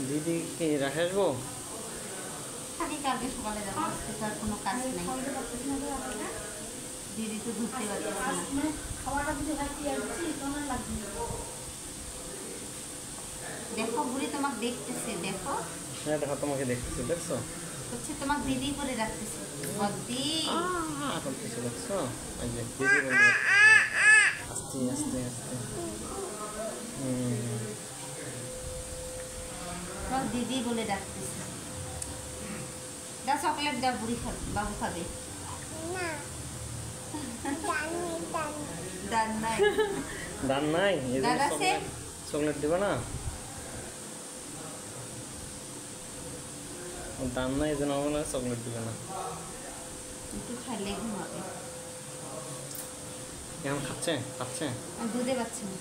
দিদি কি রাখে আসবো? থাকি, কালকে সকালে যাবো, আজকে তো আর কোনো কাজ নেই। দিদি তো ঘুরতে পারতেছে না। দেখো বুড়ি তোমাকে দেখতেছে, দেখো। হ্যাঁ দেখো, তোমাকে দেখতেছি, দেখছো? হচ্ছে তোমাকে দিদি করে রাখতেছে। বদ্দি করতেছে, দেখছো? এই যে দিদি বলে আস্তে আস্তে আস্তে। তোমাকে দিদি বলে ডাকতেছে। দাও চকলেট দাও, বুড়ি খাবে, বাবু খাবে। দান নাই, দান নাই, দান আছে? চকলেট দিবা না? দান নাই, এই জন্য আমার চকলেট দিবে না। একটু খাইলে ঘুমাবে। এখন খাচ্ছে খাচ্ছে? দুধে পাচ্ছে না।